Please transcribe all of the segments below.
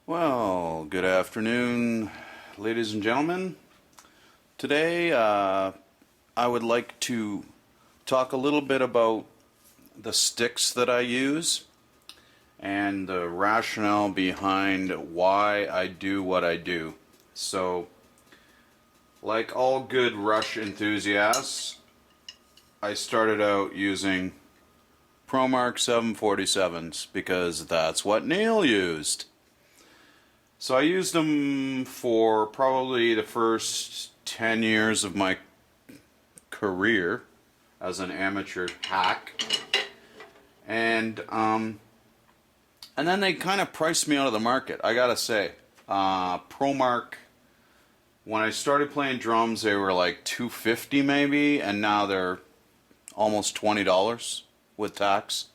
Well, good afternoon, ladies and gentlemen. Today, I would like to talk a little bit about the sticks that I use and the rationale behind why I do what I do. So, like all good Rush enthusiasts, I started out using ProMark 747s because that's what Neil used. So I used them for probably the first 10 years of my career as an amateur hack. And then they kind of priced me out of the market, I gotta say. ProMark, when I started playing drums, they were like $250 maybe, and now they're almost $20 with tax.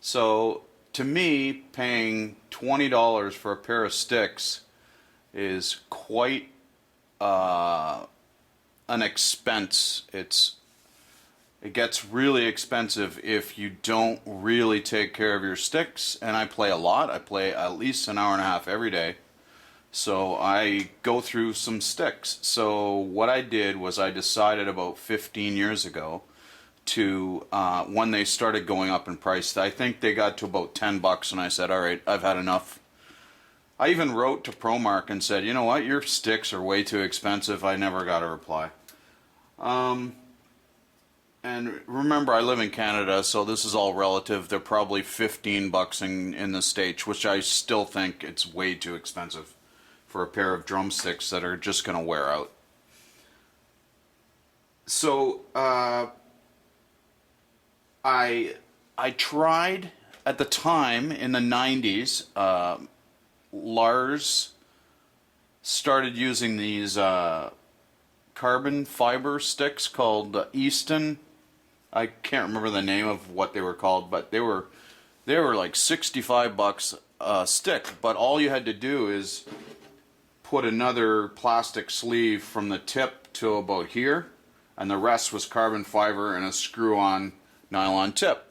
So to me, paying $20 for a pair of sticks is quite an expense. It gets really expensive if you don't really take care of your sticks. And I play a lot. I play at least an hour and a half every day. So I go through some sticks. So what I did was I decided about 15 years ago to when they started going up in price. I think they got to about $10, and I said, all right, I've had enough. I even wrote to ProMark and said, you know what, your sticks are way too expensive. I never got a reply. And remember, I live in Canada, so this is all relative. They're probably $15 in the States, which I still think it's way too expensive for a pair of drumsticks that are just going to wear out. So I tried at the time in the 90s. Lars started using these carbon fiber sticks called Easton. I can't remember the name of what they were called, but they were like $65 a stick. But all you had to do is put another plastic sleeve from the tip to about here, and the rest was carbon fiber and a screw-on nylon tip.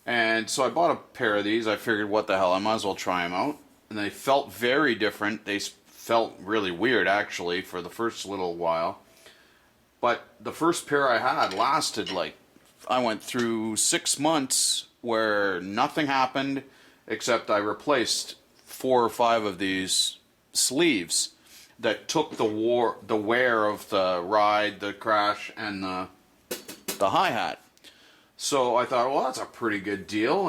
And so I bought a pair of these. I figured, what the hell, I might as well try them out. And they felt very different. They felt really weird, actually, for the first little while. But the first pair I had lasted, like, I went through 6 months where nothing happened except I replaced 4 or 5 of these sleeves that took the wear of the ride, the crash, and the hi-hat. So I thought, well, that's a pretty good deal.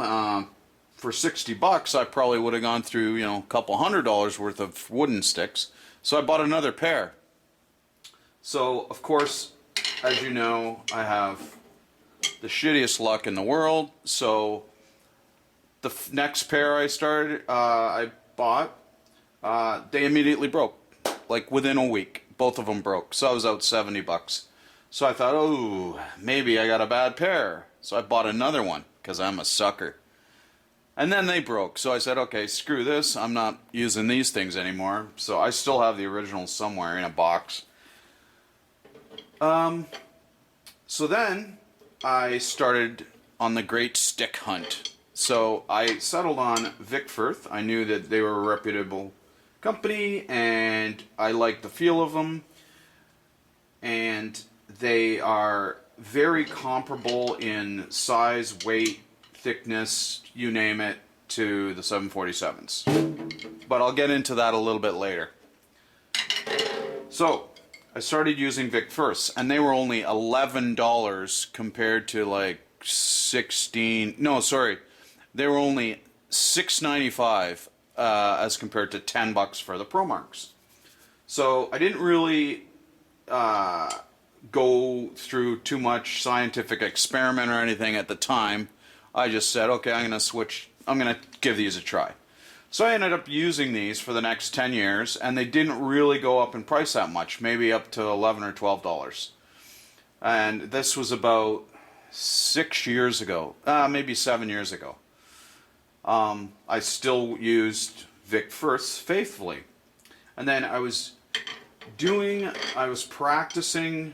For $60, I probably would have gone through, a couple $100 worth of wooden sticks. So I bought another pair. So, of course, as you know, I have the shittiest luck in the world. So the next pair I bought, they immediately broke. Like within a week, both of them broke. So I was out $70. So I thought, oh, maybe I got a bad pair. So I bought another one, because I'm a sucker. And then they broke. So I said, okay, screw this. I'm not using these things anymore. So I still have the originals somewhere in a box. So then I started on the great stick hunt. So I settled on Vic Firth. I knew that they were a reputable company, and I liked the feel of them. And they are very comparable in size, weight, thickness, you name it, to the 747s. But I'll get into that a little bit later. So I started using Vic Firths, and they were only $11 compared to like 16. No, sorry, they were only $6.95 as compared to $10 for the ProMarks. So I didn't really go through too much scientific experiment or anything at the time. I just said, okay, I'm going to give these a try. So I ended up using these for the next 10 years, and they didn't really go up in price that much, maybe up to $11 or $12. And this was about 6 years ago, maybe 7 years ago. I still used Vic Firths faithfully. And then I was practicing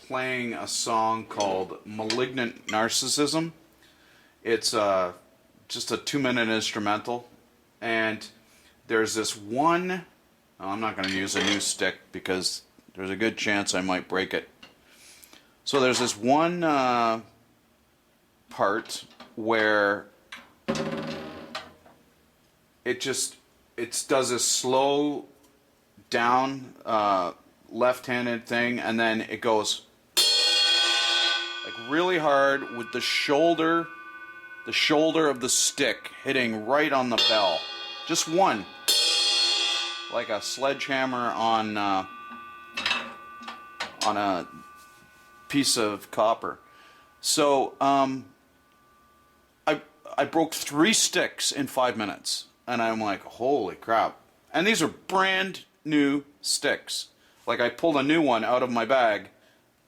playing a song called Malignant Narcissism. It's just a 2-minute instrumental, and there's this one, oh, I'm not going to use a new stick because there's a good chance I might break it. So there's this one part where it does a slow down left-handed thing, and then it goes like really hard with the shoulder of the stick hitting right on the bell. Just one, like a sledgehammer on a piece of copper. So I broke 3 sticks in 5 minutes, and I'm like, holy crap! And these are brand new sticks. Like, I pulled a new one out of my bag,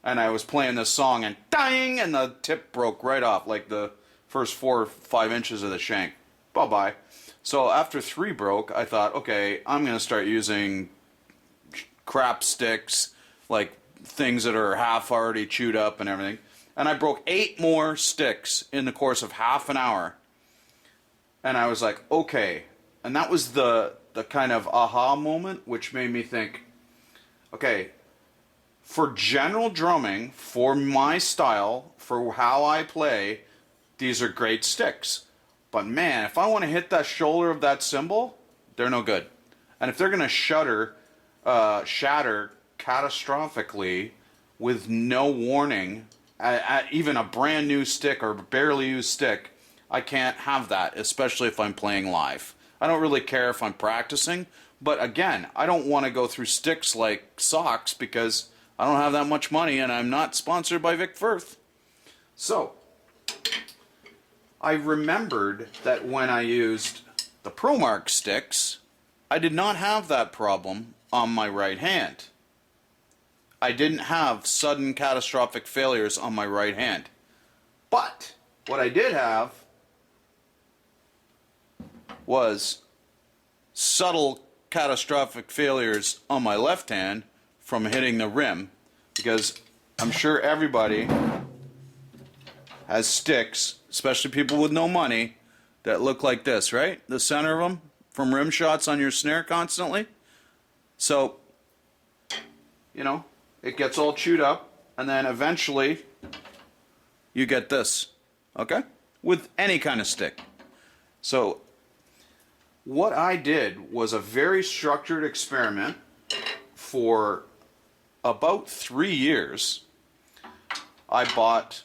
and I was playing this song, and dang, and the tip broke right off, like the first 4 or 5 inches of the shank. Bye bye. So after 3 broke, I thought, okay, I'm gonna start using crap sticks, like things that are half already chewed up and everything. And I broke 8 more sticks in the course of half an hour. And I was like, okay. And that was the kind of aha moment, which made me think, okay, for general drumming, for my style, for how I play, these are great sticks. But man, if I want to hit that shoulder of that cymbal, they're no good. And if they're going to shatter catastrophically with no warning, even a brand new stick or barely used stick, I can't have that, especially if I'm playing live. I don't really care if I'm practicing, but again, I don't want to go through sticks like socks because I don't have that much money and I'm not sponsored by Vic Firth. So, I remembered that when I used the ProMark sticks, I did not have that problem on my right hand. I didn't have sudden catastrophic failures on my right hand. But what I did have was subtle catastrophic failures on my left hand from hitting the rim, because I'm sure everybody has sticks, especially people with no money, that look like this, right? The center of them from rim shots on your snare constantly. So, you know, it gets all chewed up, and then eventually you get this, okay? With any kind of stick. So what I did was a very structured experiment for about 3 years. I bought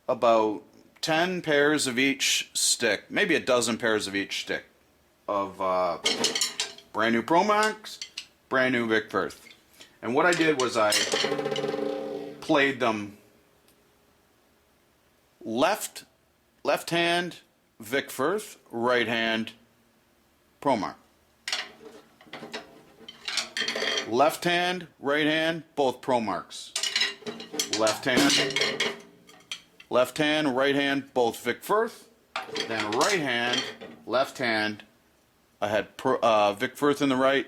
about 10 pairs of each stick, maybe a dozen pairs of each stick of brand new ProMax, brand new Vic Firth. And what I did was I played them left hand Vic Firth, right hand ProMark. Left hand, right hand, both ProMarks. Left hand, right hand, both Vic Firth. Then right hand, left hand, I had Vic Firth in the right,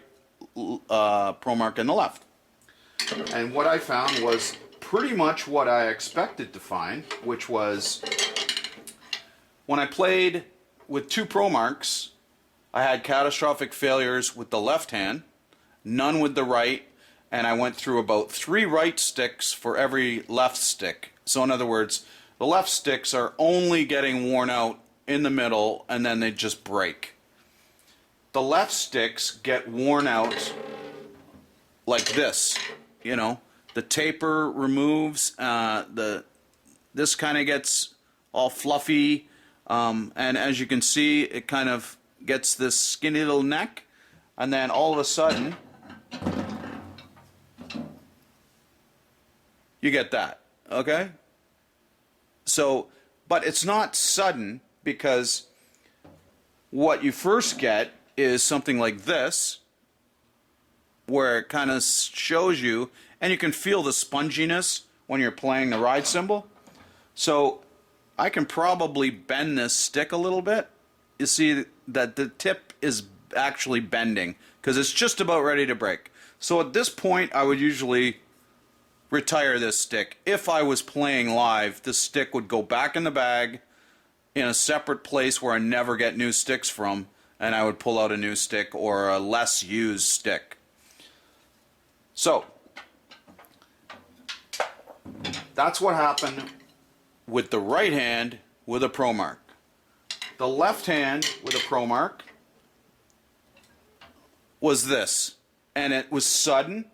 ProMark in the left. And what I found was pretty much what I expected to find, which was when I played with 2 ProMarks, I had catastrophic failures with the left hand, none with the right, and I went through about 3 right sticks for every left stick. So in other words, the left sticks are only getting worn out in the middle and then they just break. The left sticks get worn out like this, you know. The taper removes, this kind of gets all fluffy, and as you can see, it kind of gets this skinny little neck, and then all of a sudden, you get that, okay? So, but it's not sudden, because what you first get is something like this, where it kind of shows you, and you can feel the sponginess when you're playing the ride cymbal. So I can probably bend this stick a little bit. You see that the tip is actually bending because it's just about ready to break. So at this point I would usually retire this stick. If I was playing live, this stick would go back in the bag in a separate place where I never get new sticks from, and I would pull out a new stick or a less used stick. So that's what happened with the right hand with a Pro Mark. The left hand with a Pro Mark was this, and it was sudden.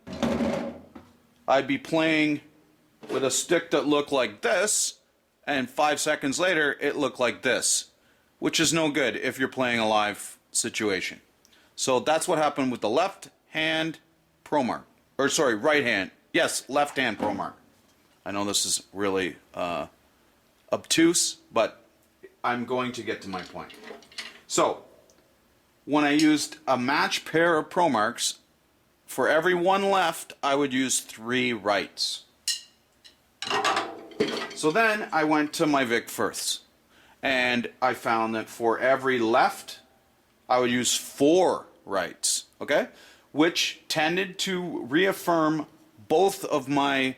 I'd be playing with a stick that looked like this, and 5 seconds later it looked like this, which is no good if you're playing a live situation. So that's what happened with the left hand Pro Mark, or sorry, right hand. Yes, left hand Pro Mark. I know this is really obtuse, but I'm going to get to my point. So when I used a match pair of Pro Marks, for every one left, I would use 3 rights. So then I went to my Vic Firths, and I found that for every left, I would use 4 rights, okay? Which tended to reaffirm both of my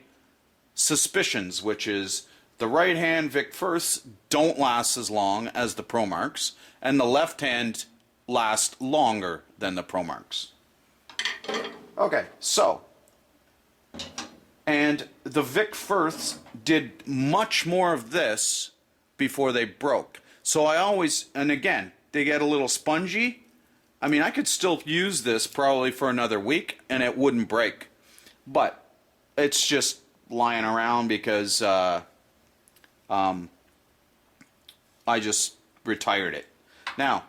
suspicions, which is the right hand Vic Firths don't last as long as the Pro Marks, and the left hand last longer than the Pro Marks. Okay, so, and the Vic Firths did much more of this before they broke. So I always, and again, they get a little spongy. I mean, I could still use this probably for another week and it wouldn't break. But it's just lying around because I just retired it. Now,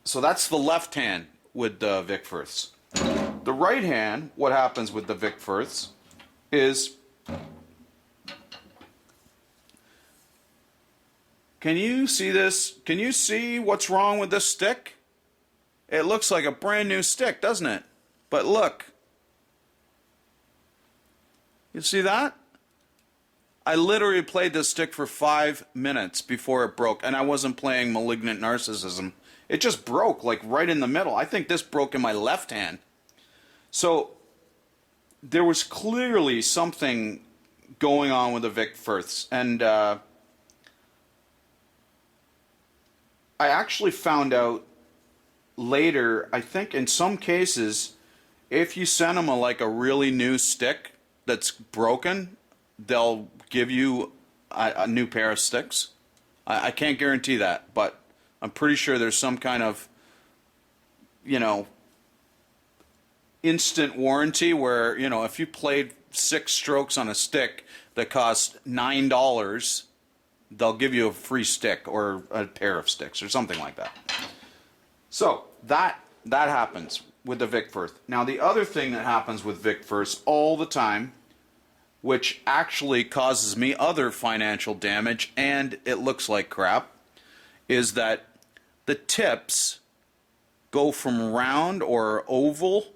so that's the left hand with the Vic Firths. The right hand, what happens with the Vic Firths is, can you see this? Can you see what's wrong with this stick? It looks like a brand new stick, doesn't it? But look. You see that? I literally played this stick for 5 minutes before it broke, and I wasn't playing Malignant Narcissism. It just broke, like right in the middle. I think this broke in my left hand. So there was clearly something going on with the Vic Firths, and I actually found out later, I think in some cases, if you send them like a really new stick that's broken, they'll give you a new pair of sticks. I can't guarantee that, but I'm pretty sure there's some kind of, you know, instant warranty where, you know, if you played 6 strokes on a stick that cost $9, they'll give you a free stick or a pair of sticks or something like that. So that happens with the Vic Firth. Now the other thing that happens with Vic Firth all the time, which actually causes me other financial damage and it looks like crap, is that the tips go from round or oval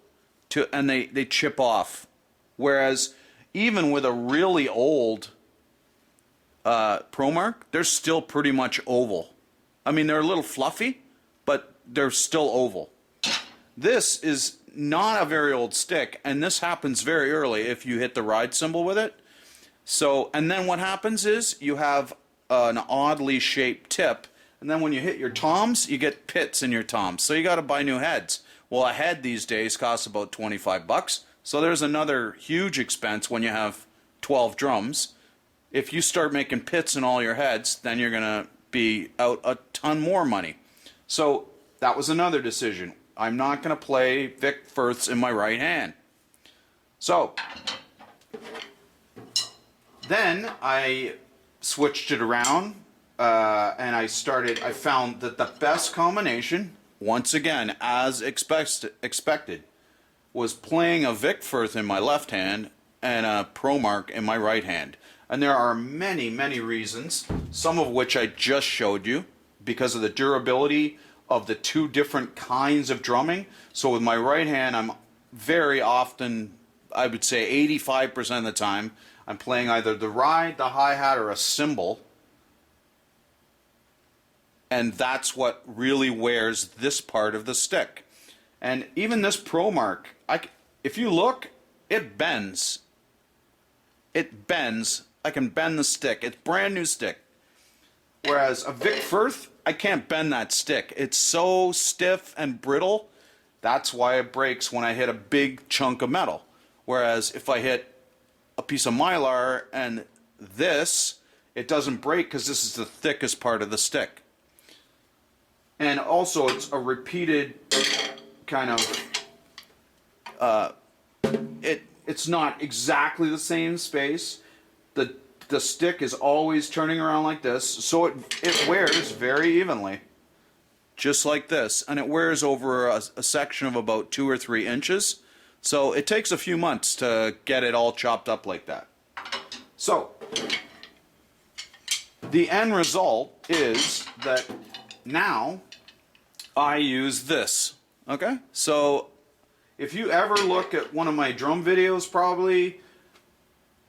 to, and they chip off. Whereas even with a really old Pro Mark, they're still pretty much oval. I mean, they're a little fluffy, but they're still oval. This is not a very old stick, and this happens very early if you hit the ride symbol with it. So, and then what happens is you have an oddly shaped tip, and then when you hit your toms, you get pits in your toms. So you got to buy new heads. Well, a head these days costs about 25 bucks. So there's another huge expense when you have 12 drums. If you start making pits in all your heads, then you're going to be out a ton more money. So that was another decision. I'm not going to play Vic Firths in my right hand. So then I switched it around and I found that the best combination, once again, as expected, was playing a Vic Firth in my left hand and a Pro Mark in my right hand. And there are many, many reasons, some of which I just showed you, because of the durability of the 2 different kinds of drumming. So with my right hand, I'm very often, I would say 85% of the time, I'm playing either the ride, the hi-hat, or a cymbal. And that's what really wears this part of the stick. And even this Pro Mark, if you look, it bends. It bends. I can bend the stick. It's a brand new stick. Whereas a Vic Firth, I can't bend that stick. It's so stiff and brittle. That's why it breaks when I hit a big chunk of metal. Whereas if I hit a piece of Mylar and this, it doesn't break because this is the thickest part of the stick. And also it's a repeated kind of, it's not exactly the same space. The stick is always turning around like this, so it wears very evenly. Just like this, and it wears over a section of about 2 or 3 inches. So it takes a few months to get it all chopped up like that. So the end result is that now I use this. Okay? So if you ever look at one of my drum videos, probably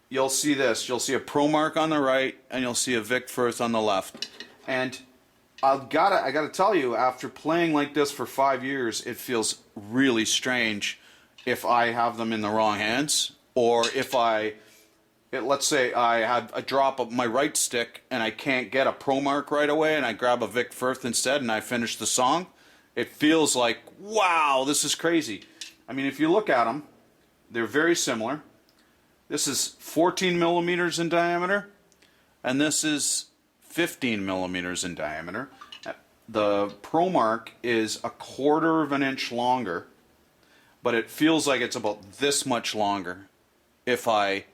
you'll see this. You'll see a Pro Mark on the right, and you'll see a Vic Firth on the left. And I gotta tell you, after playing like this for 5 years, it feels really strange if I have them in the wrong hands, or if let's say I have a drop of my right stick and I can't get a Pro Mark right away, and I grab a Vic Firth instead, and I finish the song. It feels like, wow, this is crazy. I mean, if you look at them, they're very similar. This is 14 millimeters in diameter, and this is 15 millimeters in diameter. The Pro Mark is 1/4 of an inch longer, but it feels like it's about this much longer if I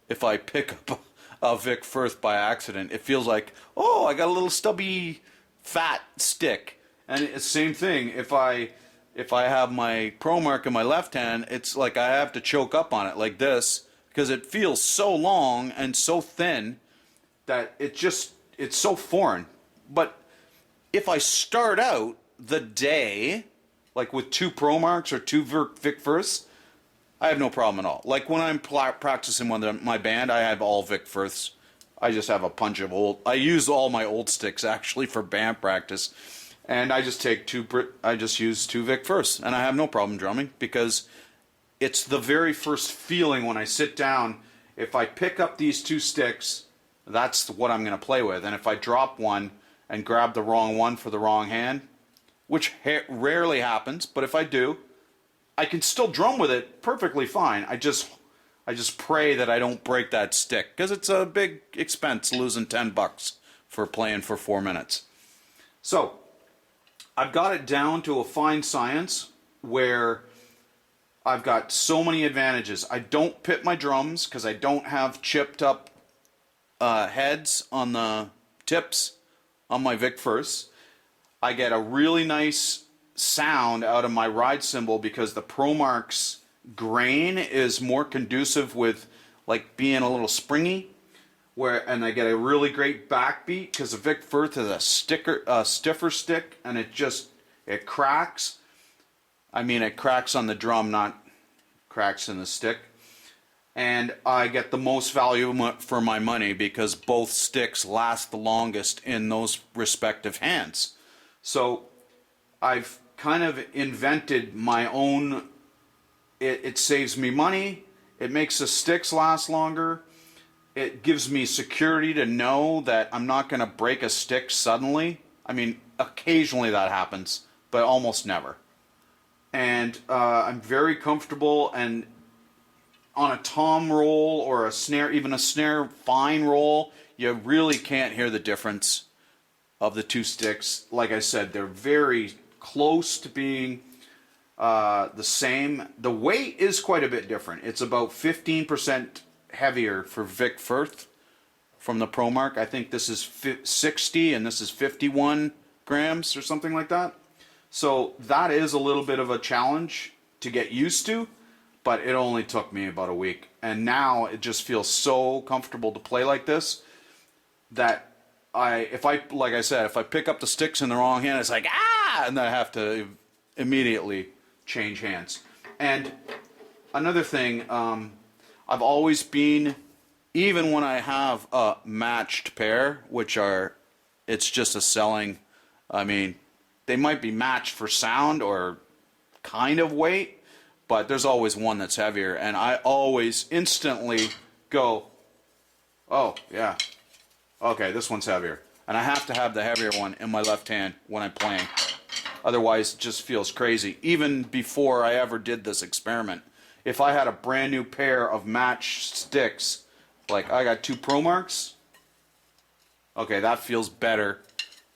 pick up a Vic Firth by accident. It feels like, oh, I got a little stubby fat stick. And it's the same thing, if I have my Pro Mark in my left hand, it's like I have to choke up on it like this, because it feels so long and so thin that it's so foreign. But if I start out the day like with 2 Pro Marks or 2 Vic Firths, I have no problem at all. Like when I'm practicing with my band, I have all Vic Firths. I just have a bunch of I use all my old sticks actually for band practice, and I just use 2 Vic Firths, and I have no problem drumming, because it's the very first feeling when I sit down. If I pick up these 2 sticks, that's what I'm going to play with. And if I drop one and grab the wrong one for the wrong hand, which rarely happens, but if I do, I can still drum with it perfectly fine. I just pray that I don't break that stick, because it's a big expense losing $10 for playing for 4 minutes. So I've got it down to a fine science where I've got so many advantages. I don't pit my drums because I don't have chipped up heads on the tips on my Vic Firths. I get a really nice sound out of my ride cymbal because the Pro Mark's grain is more conducive with like being a little springy, and I get a really great backbeat because the Vic Firth is a stiffer stick, and it cracks. I mean, it cracks on the drum, not cracks in the stick. And I get the most value for my money because both sticks last the longest in those respective hands. So I've kind of invented my own. It saves me money. It makes the sticks last longer. It gives me security to know that I'm not going to break a stick suddenly. I mean, occasionally that happens, but almost never. And I'm very comfortable, and on a tom roll or a snare, even a snare fine roll, you really can't hear the difference of the 2 sticks. Like I said, they're very close to being the same. The weight is quite a bit different. It's about 15% heavier for Vic Firth from the Pro Mark. I think this is 60 and this is 51 grams or something like that. So that is a little bit of a challenge to get used to, but it only took me about a week. And now it just feels so comfortable to play like this that if I pick up the sticks in the wrong hand, it's like, ah, and I have to immediately change hands. And another thing, I've always been, even when I have a matched pair, it's just a selling, I mean, they might be matched for sound or kind of weight, but there's always one that's heavier, and I always instantly go, oh, yeah, okay, this one's heavier. and I have to have the heavier one in my left hand when I'm playing. Otherwise, it just feels crazy. Even before I ever did this experiment, if I had a brand new pair of matched sticks, like I got 2 Pro Marks, okay, that feels better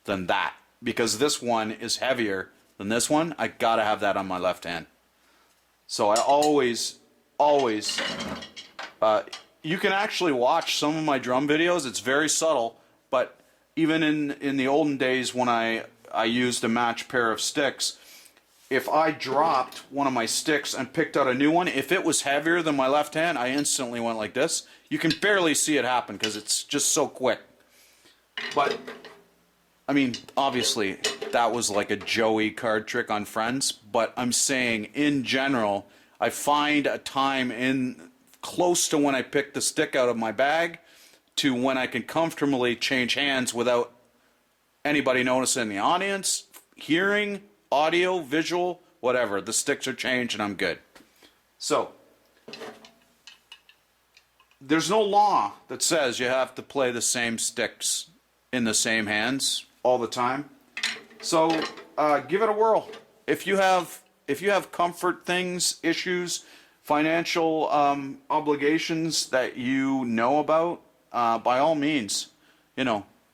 than that. Because this one is heavier than this one, I gotta have that on my left hand. So I always, you can actually watch some of my drum videos. It's very subtle, but even in the olden days when I used a matched pair of sticks, if I dropped one of my sticks and picked out a new one, if it was heavier than my left hand, I instantly went like this. You can barely see it happen because it's just so quick. But I mean, obviously, that was like a Joey card trick on Friends, but I'm saying, in general, I find a time in close to when I pick the stick out of my bag to when I can comfortably change hands without anybody noticing in the audience, hearing, audio, visual, whatever. The sticks are changed and I'm good. So, there's no law that says you have to play the same sticks in the same hands all the time. So give it a whirl. If you have comfort things, issues, financial obligations that you know about, by all means,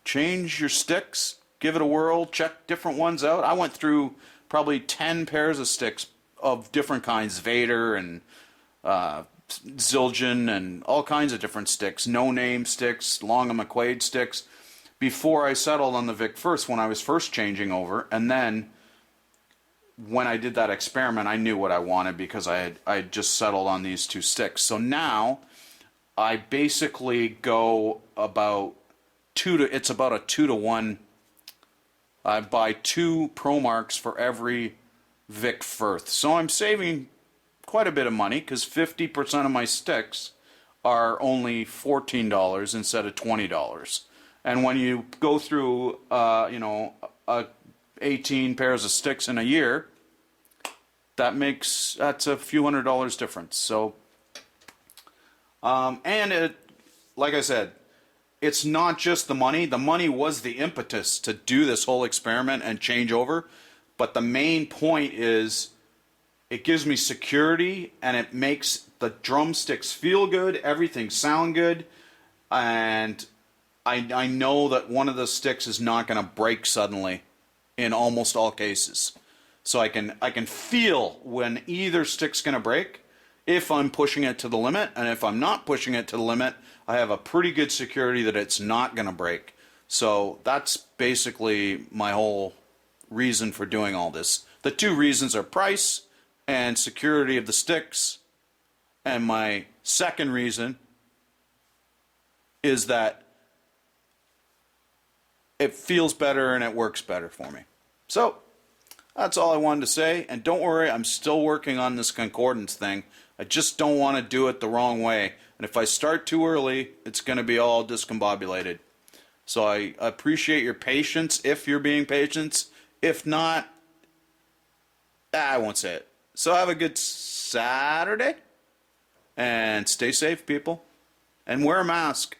change your sticks, give it a whirl, check different ones out. I went through probably 10 pairs of sticks of different kinds, Vader and Zildjian and all kinds of different sticks, no-name sticks, Long and McQuaid sticks, before I settled on the Vic First when I was first changing over. And then when I did that experiment, I knew what I wanted because I had just settled on these 2 sticks. So now I basically go about it's about a 2 to 1. I buy 2 Pro Marks for every Vic Firth. So I'm saving quite a bit of money because 50% of my sticks are only $14 instead of $20. And when you go through, 18 pairs of sticks in a year, that's a few $100s difference. So, and like I said, it's not just the money. The money was the impetus to do this whole experiment and change over. But the main point is it gives me security and it makes the drumsticks feel good, everything sound good, and I know that one of the sticks is not going to break suddenly in almost all cases. So I can feel when either stick's going to break if I'm pushing it to the limit, and if I'm not pushing it to the limit, I have a pretty good security that it's not going to break. So that's basically my whole reason for doing all this. The 2 reasons are price and security of the sticks, and my second reason is that it feels better and it works better for me. So that's all I wanted to say. And don't worry, I'm still working on this concordance thing. I just don't want to do it the wrong way. And if I start too early, it's going to be all discombobulated. So I appreciate your patience if you're being patient. If not, I won't say it. So have a good Saturday. And stay safe, people. And wear a mask.